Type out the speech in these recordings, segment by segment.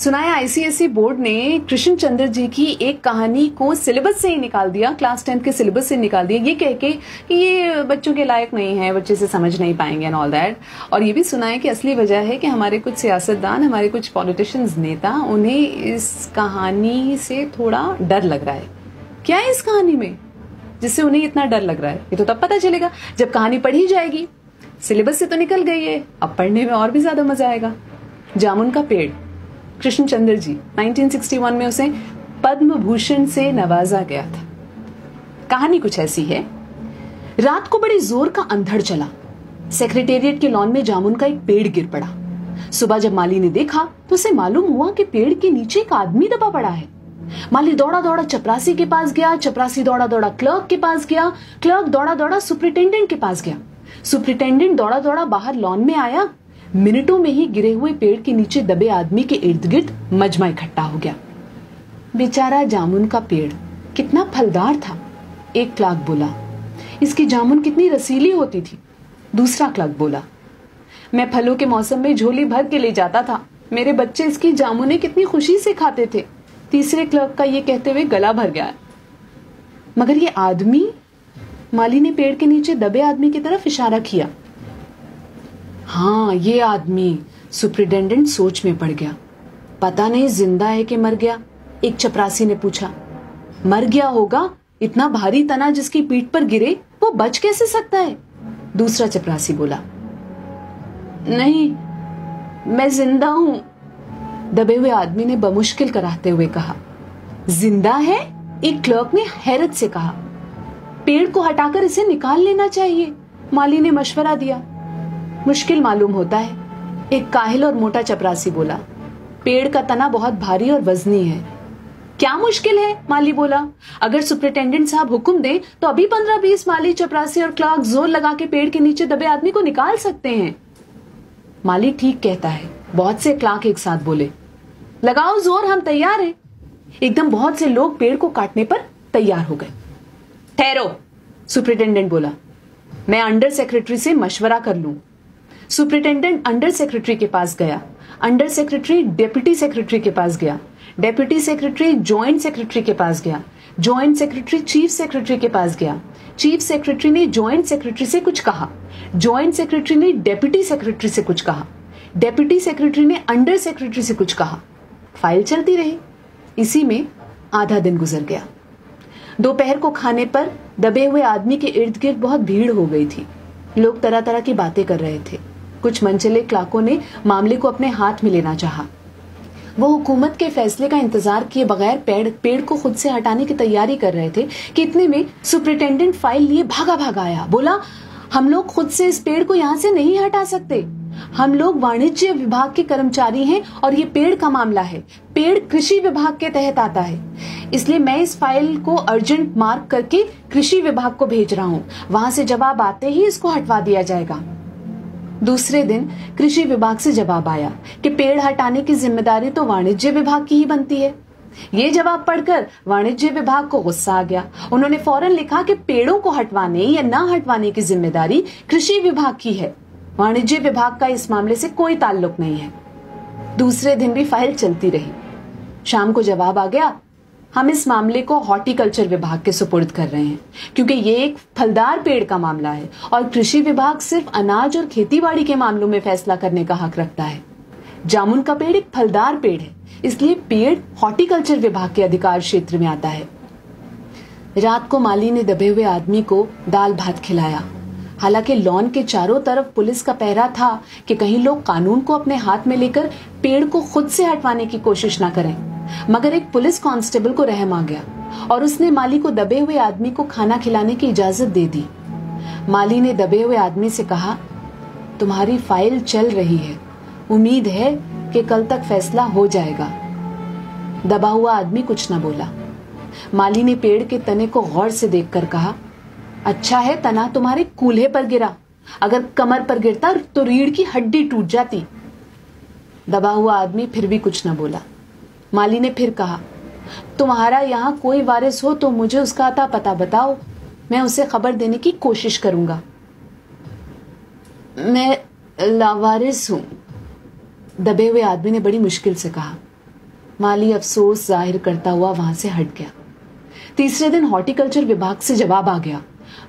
सुना है ICSE board ने कृष्ण चंद्र जी की एक कहानी को सिलेबस से ही निकाल दिया, क्लास 10 के सिलेबस से निकाल दिया, ये कह के कि ये बच्चों के लायक नहीं है, बच्चे से समझ नहीं पाएंगे एंड ऑल दैट। और ये भी सुना है कि असली वजह है कि हमारे कुछ सियासतदान, हमारे कुछ पॉलिटिशियंस, नेता, उन्हें इस कहानी से थोड़ा डर लग रहा है। क्या है इस कहानी में जिससे उन्हें इतना डर लग रहा है? ये तो तब पता चलेगा जब कहानी पढ़ी जाएगी। सिलेबस से तो निकल गई है, अब पढ़ने में और भी ज्यादा मजा आएगा। जामुन का पेड़, कृष्ण चंद्र जी 1961 में उसे पद्म भूषण से नवाजा गया था। कहानी कुछ ऐसी है। रात को बड़े जोर का अंधड़ चला। सेक्रेटेरिएट के लॉन में जामुन का एक पेड़ गिर पड़ा। सुबह जब माली ने देखा तो उसे मालूम हुआ कि पेड़ के नीचे एक आदमी दबा पड़ा है। माली दौड़ा दौड़ा चपरासी के पास गया, चपरासी दौड़ा दौड़ा क्लर्क के पास गया, क्लर्क दौड़ा दौड़ा सुपरिटेंडेंट के पास गया, सुपरिटेंडेंट दौड़ा दौड़ा बाहर लॉन में आया। मिनटों में ही गिरे हुए पेड़ के नीचे दबे आदमी के इर्द गिर्द मजमा इकट्ठा हो गया। बेचारा जामुन का पेड़ कितना फलदार था, एक क्लर्क बोला। इसकी जामुन कितनी रसीली होती थी, दूसरा क्लर्क बोला। मैं फलों के मौसम में झोली भर के ले जाता था, मेरे बच्चे इसकी जामुनें कितनी खुशी से खाते थे, तीसरे क्लर्क का ये कहते हुए गला भर गया। मगर ये आदमी, माली ने पेड़ के नीचे दबे आदमी की तरफ इशारा किया। हाँ, ये आदमी, सुपरिटेंडेंट सोच में पड़ गया। पता नहीं जिंदा है कि मर गया, एक चपरासी ने पूछा। मर गया होगा, इतना भारी तना जिसकी पीठ पर गिरे वो बच कैसे सकता है, दूसरा चपरासी बोला। नहीं, मैं जिंदा हूं, दबे हुए आदमी ने बमुश्किल कराते हुए कहा। जिंदा है? एक क्लर्क ने हैरत से कहा। पेड़ को हटाकर इसे निकाल लेना चाहिए, माली ने मशवरा दिया। मुश्किल मालूम होता है, एक काहिल और मोटा चपरासी बोला। पेड़ का तना बहुत भारी और वजनी है। क्या मुश्किल है, माली बोला। अगर सुपरिटेंडेंट साहब हुक्म दें तो अभी 15-20 माली, चपरासी और क्लर्क जोर लगा के पेड़ के नीचे दबे आदमी को निकाल सकते हैं। माली ठीक कहता है, बहुत से क्लर्क एक साथ बोले। लगाओ जोर, हम तैयार हैं। एकदम बहुत से लोग पेड़ को काटने पर तैयार हो गए। ठहरो, सुपरिटेंडेंट बोला, मैं अंडर सेक्रेटरी से मशवरा कर लूं। सुपरिटेंडेंट अंडर सेक्रेटरी के पास गया, अंडर सेक्रेटरी डेप्यूटी सेक्रेटरी के पास गया, डेप्यूटी सेक्रेटरी जॉइंट सेक्रेटरी के पास गया, जॉइंट सेक्रेटरी चीफ सेक्रेटरी के पास गया, चीफ सेक्रेटरी ने जॉइंट सेक्रेटरी से कुछ कहा, जॉइंट सेक्रेटरी ने डेप्यूटी सेक्रेटरी से कुछ कहा, डेप्यूटी सेक्रेटरी ने अंडर सेक्रेटरी से कुछ कहा। फाइल चलती रही। इसी में आधा दिन गुजर गया। दोपहर को खाने पर दबे हुए आदमी के इर्द गिर्द बहुत भीड़ हो गई थी। लोग तरह तरह की बातें कर रहे थे। कुछ मनचले क्लर्कों ने मामले को अपने हाथ में लेना चाहा। वो हुकूमत के फैसले का इंतजार किए बगैर पेड़ को खुद से हटाने की तैयारी कर रहे थे कि इतने में सुपरिटेंडेंट फाइल लिए भागा भागा आया। बोला, हम लोग खुद से इस पेड़ को यहाँ से नहीं हटा सकते। हम लोग वाणिज्य विभाग के कर्मचारी हैं और ये पेड़ का मामला है। पेड़ कृषि विभाग के तहत आता है, इसलिए मैं इस फाइल को अर्जेंट मार्क करके कृषि विभाग को भेज रहा हूँ। वहां से जवाब आते ही इसको हटवा दिया जाएगा। दूसरे दिन कृषि विभाग से जवाब आया कि पेड़ हटाने की जिम्मेदारी तो वाणिज्य विभाग की ही बनती है। ये जवाब पढ़कर वाणिज्य विभाग को गुस्सा आ गया। उन्होंने फौरन लिखा कि पेड़ों को हटवाने या ना हटवाने की जिम्मेदारी कृषि विभाग की है, वाणिज्य विभाग का इस मामले से कोई ताल्लुक नहीं है। दूसरे दिन भी फाइल चलती रही। शाम को जवाब आ गया, हम इस मामले को हॉर्टिकल्चर विभाग के सुपुर्द कर रहे हैं, क्योंकि ये एक फलदार पेड़ का मामला है और कृषि विभाग सिर्फ अनाज और खेतीबाड़ी के मामलों में फैसला करने का हक रखता है। जामुन का पेड़ एक फलदार पेड़ है, इसलिए पेड़ हॉर्टिकल्चर विभाग के अधिकार क्षेत्र में आता है। रात को माली ने दबे हुए आदमी को दाल भात खिलाया। हालांकि लॉन के चारों तरफ पुलिस का पहरा था कि कहीं लोग कानून को अपने हाथ में लेकर पेड़ को खुद से हटवाने की कोशिश ना करें। मगर एक पुलिस कांस्टेबल को रहम आ गया और उसने माली को दबे हुए आदमी को खाना खिलाने की इजाजत दे दी। माली ने दबे हुए आदमी से कहा, तुम्हारी फाइल चल रही है, उम्मीद है कि कल तक फैसला हो जाएगा। दबा हुआ आदमी कुछ न बोला। माली ने पेड़ के तने को गौर से देखकर कहा, अच्छा है तना तुम्हारे कूल्हे पर गिरा, अगर कमर पर गिरता तो रीढ़ की हड्डी टूट जाती। दबा हुआ आदमी फिर भी कुछ न बोला। माली ने फिर कहा, तुम्हारा यहाँ कोई वारिस हो तो मुझे उसका अता पता बताओ, मैं उसे खबर देने की कोशिश करूंगा। मैं लावारिस हूं, दबे हुए आदमी ने बड़ी मुश्किल से कहा। माली अफसोस जाहिर करता हुआ वहां से हट गया। तीसरे दिन हॉर्टिकल्चर विभाग से जवाब आ गया।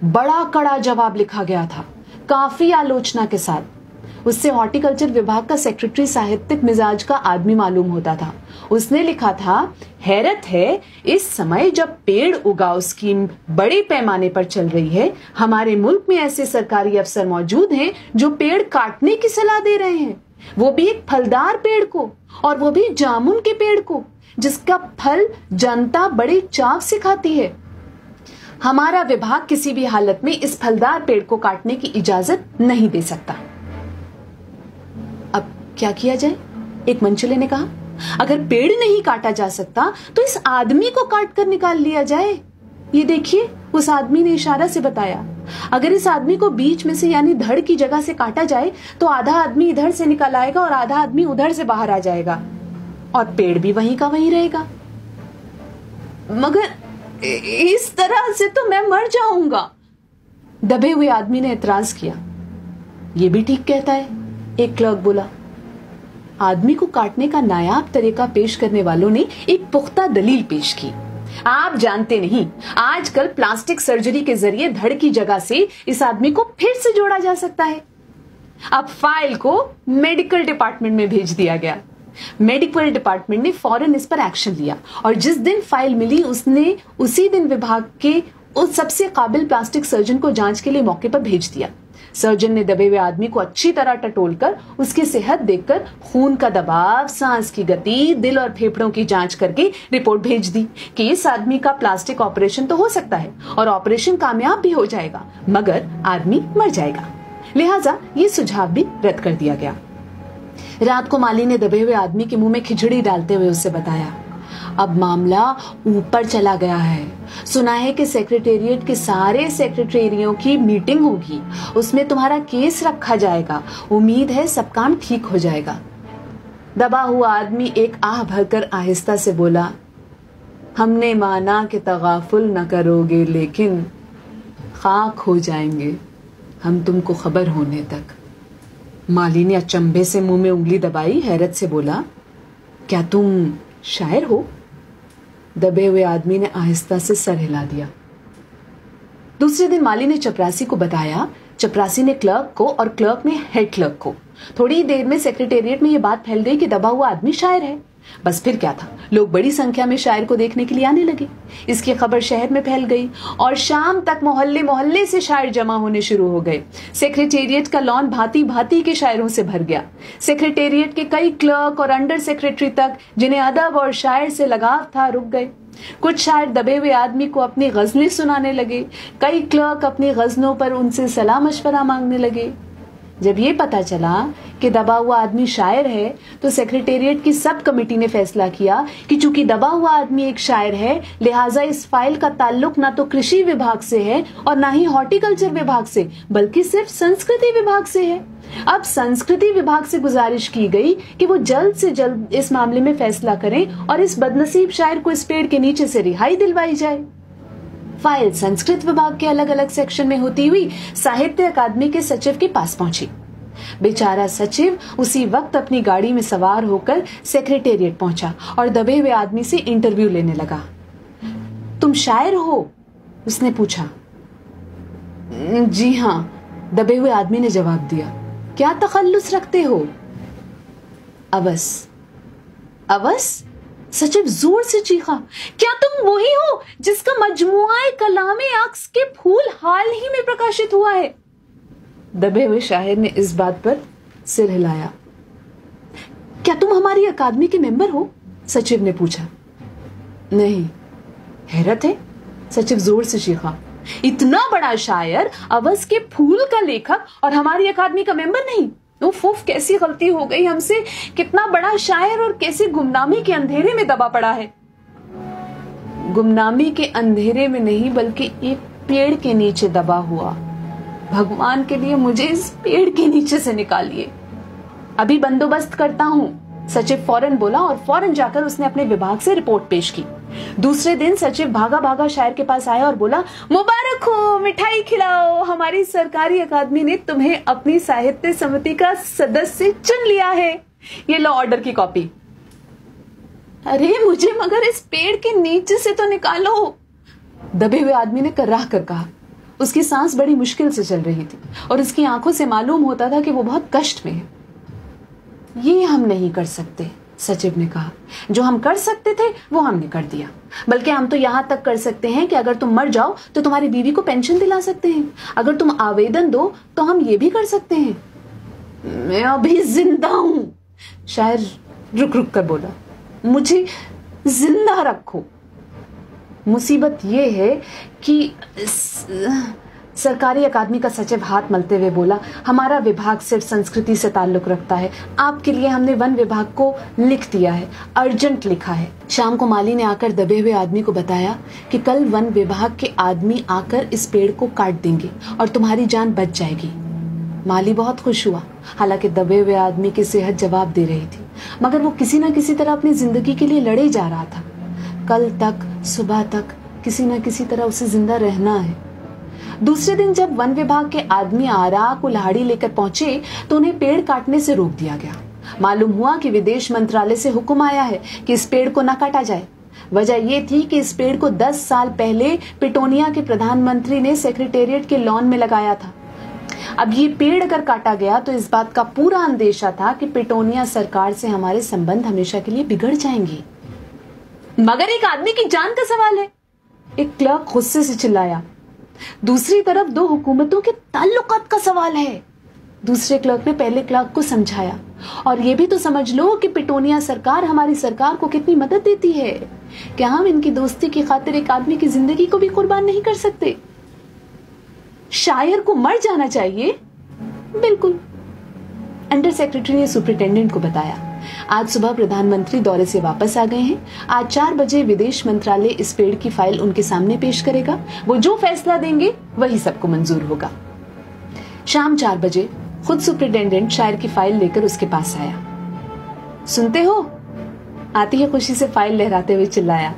बड़ा कड़ा जवाब लिखा गया था, काफी आलोचना के साथ। उससे हॉर्टिकल्चर विभाग का सेक्रेटरी साहित्यिक मिजाज का आदमी मालूम होता था। उसने लिखा था, हैरत है, इस समय जब पेड़ उगाओ स्कीम बड़े पैमाने पर चल रही है, हमारे मुल्क में ऐसे सरकारी अफसर मौजूद हैं जो पेड़ काटने की सलाह दे रहे हैं, वो भी एक फलदार पेड़ को, और वो भी जामुन के पेड़ को, जिसका फल जनता बड़े चाव से खाती है। हमारा विभाग किसी भी हालत में इस फलदार पेड़ को काटने की इजाजत नहीं दे सकता। अब क्या किया जाए? एक मंचले ने कहा, अगर पेड़ नहीं काटा जा सकता तो इस आदमी को काट कर निकाल लिया जाए। ये देखिए, उस आदमी ने इशारा से बताया। अगर इस आदमी को बीच में से यानी धड़ की जगह से काटा जाए तो आधा आदमी इधर से निकल आएगा और आधा आदमी उधर से बाहर आ जाएगा, और पेड़ भी वहीं का वहीं रहेगा। मगर इस तरह से तो मैं मर जाऊंगा, दबे हुए आदमी ने एतराज किया। ये भी ठीक कहता है, एक क्लर्क बोला। आदमी को काटने का नायाब तरीका पेश करने वालों ने एक पुख्ता दलील पेश की। आप जानते नहीं, आजकल प्लास्टिक सर्जरी के जरिए धड़ की जगह से इस आदमी को फिर से जोड़ा जा सकता है। अब फाइल को मेडिकल डिपार्टमेंट में भेज दिया गया। मेडिकल डिपार्टमेंट ने फौरन इस पर एक्शन लिया, और जिस दिन फाइल मिली उसने उसी दिन विभाग के उस सबसे काबिल प्लास्टिक सर्जन को जांच के लिए मौके पर भेज दिया। सर्जन ने दबे हुए आदमी को अच्छी तरह टटोलकर उसकी सेहत देखकर खून का दबाव, सांस की गति, दिल और फेफड़ों की जांच करके रिपोर्ट भेज दी कि इस आदमी का प्लास्टिक ऑपरेशन तो हो सकता है और ऑपरेशन कामयाब भी हो जाएगा, मगर आदमी मर जाएगा। लिहाजा ये सुझाव भी रद्द कर दिया गया। रात को माली ने दबे हुए आदमी के मुंह में खिचड़ी डालते हुए उससे बताया, अब मामला ऊपर चला गया है। सुना है कि सेक्रेटेरिएट के सारे सेक्रेटरियों की मीटिंग होगी, उसमें तुम्हारा केस रखा जाएगा। उम्मीद है सब काम ठीक हो जाएगा। दबा हुआ आदमी एक आह भरकर आहिस्ता से बोला, हमने माना कि तगाफुल न करोगे, लेकिन खाक हो जाएंगे हम तुमको खबर होने तक। माली ने अचंभे से मुंह में उंगली दबाई, हैरत से बोला, क्या तुम शायर हो? दबे हुए आदमी ने आहिस्ता से सर हिला दिया। दूसरे दिन माली ने चपरासी को बताया, चपरासी ने क्लर्क को और क्लर्क ने हेड क्लर्क को। थोड़ी देर में सेक्रेटेरिएट में यह बात फैल गई कि दबा हुआ आदमी शायर है। बस फिर क्या था, लोग बड़ी संख्या में शायर को देखने के लिए आने लगे। इसकी खबर शहर में फैल गई और शाम तक मोहल्ले मोहल्ले से शायर जमा होने शुरू हो गए। सेक्रेटेरिएट का लॉन भांति भांति के शायरों से भर गया। सेक्रेटेरिएट के कई क्लर्क और अंडर सेक्रेटरी तक, जिन्हें अदब और शायर से लगाव था, रुक गए। कुछ शायर दबे हुए आदमी को अपनी गजलें सुनाने लगे। कई क्लर्क अपनी गजलों पर उनसे सलाह मशवरा मांगने लगे। जब ये पता चला कि दबा हुआ आदमी शायर है तो सेक्रेटेरिएट की सब कमेटी ने फैसला किया कि चूंकि दबा हुआ आदमी एक शायर है, लिहाजा इस फाइल का ताल्लुक ना तो कृषि विभाग से है और ना ही हॉर्टिकल्चर विभाग से, बल्कि सिर्फ संस्कृति विभाग से है। अब संस्कृति विभाग से गुजारिश की गई कि वो जल्द से जल्द इस मामले में फैसला करें और इस बदनसीब शायर को इस पेड़ के नीचे से रिहाई दिलवाई जाए। फाइल संस्कृत विभाग के अलग अलग सेक्शन में होती हुई साहित्य अकादमी के सचिव के पास पहुंची। बेचारा सचिव उसी वक्त अपनी गाड़ी में सवार होकर सेक्रेटेरिएट पहुंचा और दबे हुए आदमी से इंटरव्यू लेने लगा। तुम शायर हो? उसने पूछा। जी हाँ, दबे हुए आदमी ने जवाब दिया। क्या तखल्लुस रखते हो? अवस। अवस? सचिव जोर से चीखा, क्या तुम वही हो जिसका मजमुआ कलामे अक्स के फूल हाल ही में प्रकाशित हुआ है? दबे हुए शायर ने इस बात पर सिर हिलाया। क्या तुम हमारी अकादमी के मेंबर हो? सचिव ने पूछा। नहीं। हैरत है, सचिव जोर से चीखा, इतना बड़ा शायर, अवस के फूल का लेखक और हमारी अकादमी का मेंबर नहीं? उफ, कैसी गलती हो गई हमसे। कितना बड़ा शायर और कैसे गुमनामी के अंधेरे में दबा पड़ा है। गुमनामी के अंधेरे में नहीं, बल्कि एक पेड़ के नीचे दबा हुआ। भगवान के लिए मुझे इस पेड़ के नीचे से निकालिए। अभी बंदोबस्त करता हूं, सचिव फौरन बोला और फौरन जाकर उसने अपने विभाग से रिपोर्ट पेश की। दूसरे दिन सचिव भागा भागा शायर के पास आया और बोला, मुबारक हो, मिठाई खिलाओ, हमारी सरकारी अकादमी ने तुम्हें अपनी साहित्य समिति का सदस्य चुन लिया है। ये लो ऑर्डर की कॉपी। अरे मुझे मगर इस पेड़ के नीचे से तो निकालो, दबे हुए आदमी ने कर्राह कर कहा। उसकी सांस बड़ी मुश्किल से चल रही थी और उसकी आंखों से मालूम होता था कि वो बहुत कष्ट में है। ये हम नहीं कर सकते, सचिव ने कहा। जो हम कर सकते थे वो हमने कर दिया। बल्कि हम तो यहां तक कर सकते हैं कि अगर तुम मर जाओ तो तुम्हारी बीवी को पेंशन दिला सकते हैं। अगर तुम आवेदन दो तो हम ये भी कर सकते हैं। मैं अभी जिंदा हूं, शायर रुक रुक कर बोला। मुझे जिंदा रखो। मुसीबत ये है कि सरकारी अकादमी का सचिव हाथ मलते हुए बोला, हमारा विभाग सिर्फ संस्कृति से ताल्लुक रखता है। आपके लिए हमने वन विभाग को लिख दिया है, अर्जेंट लिखा है। शाम को माली ने आकर दबे हुए आदमी को बताया कि कल वन विभाग के आदमी आकर इस पेड़ को काट देंगे और तुम्हारी जान बच जाएगी। माली बहुत खुश हुआ। हालांकि दबे हुए आदमी की सेहत जवाब दे रही थी, मगर वो किसी न किसी तरह अपनी जिंदगी के लिए लड़े जा रहा था। कल तक सुबह तक किसी न किसी तरह उसे जिंदा रहना है। दूसरे दिन जब वन विभाग के आदमी आरा कुल्हाड़ी लेकर पहुंचे तो उन्हें पेड़ काटने से रोक दिया गया। मालूम हुआ कि विदेश मंत्रालय से हुक्म आया है कि इस पेड़ को न काटा जाए। वजह यह थी कि इस पेड़ को 10 साल पहले पिटोनिया के प्रधानमंत्री ने सेक्रेटेरिएट के लॉन में लगाया था। अब ये पेड़ अगर काटा गया तो इस बात का पूरा अंदेशा था कि पिटोनिया सरकार से हमारे संबंध हमेशा के लिए बिगड़ जाएंगे। मगर एक आदमी की जान का सवाल है, एक क्लर्क गुस्से से चिल्लाया। दूसरी तरफ दो हुकूमतों के ताल्लुकात का सवाल है। दूसरे क्लर्क ने पहले क्लर्क को समझाया, और ये भी तो समझ लो कि पिटोनिया सरकार हमारी सरकार को कितनी मदद देती है। क्या हम इनकी दोस्ती की खातिर एक आदमी की जिंदगी को भी कुर्बान नहीं कर सकते? शायर को मर जाना चाहिए? बिल्कुल। अंडर सेक्रेटरी ने सुपरिटेंडेंट को बताया। आज सुबह प्रधानमंत्री दौरे से वापस आ गए हैं। आज 4 बजे विदेश मंत्रालय इस पेड़ की फाइल उनके सामने पेश करेगा। वो जो फैसला देंगे वही सबको मंजूर होगा। शाम 4 बजे खुद सुपरिटेंडेंट शायर की फाइल लेकर उसके पास आया। सुनते हो? आती है खुशी से फाइल लहराते हुए चिल्लाया।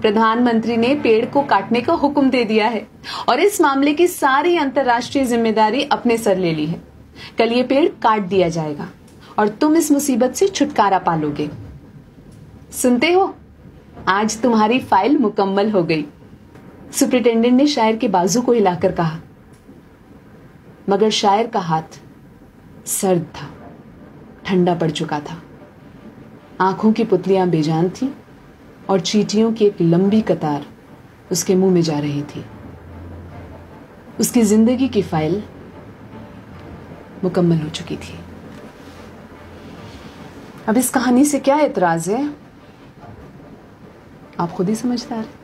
प्रधानमंत्री ने पेड़ को काटने का हुक्म दे दिया है और इस मामले की सारी अंतर्राष्ट्रीय जिम्मेदारी अपने सर ले ली है। कल ये पेड़ काट दिया जाएगा और तुम इस मुसीबत से छुटकारा पालोगे। सुनते हो? आज तुम्हारी फाइल मुकम्मल हो गई। सुपरिटेंडेंट ने शायर के बाजू को हिलाकर कहा। मगर शायर का हाथ सर्द था, ठंडा पड़ चुका था। आंखों की पुतलियां बेजान थी और चींटियों की एक लंबी कतार उसके मुंह में जा रही थी। उसकी जिंदगी की फाइल मुकम्मल हो चुकी थी। अब इस कहानी से क्या एतराज है? आप खुद ही समझदार हैं।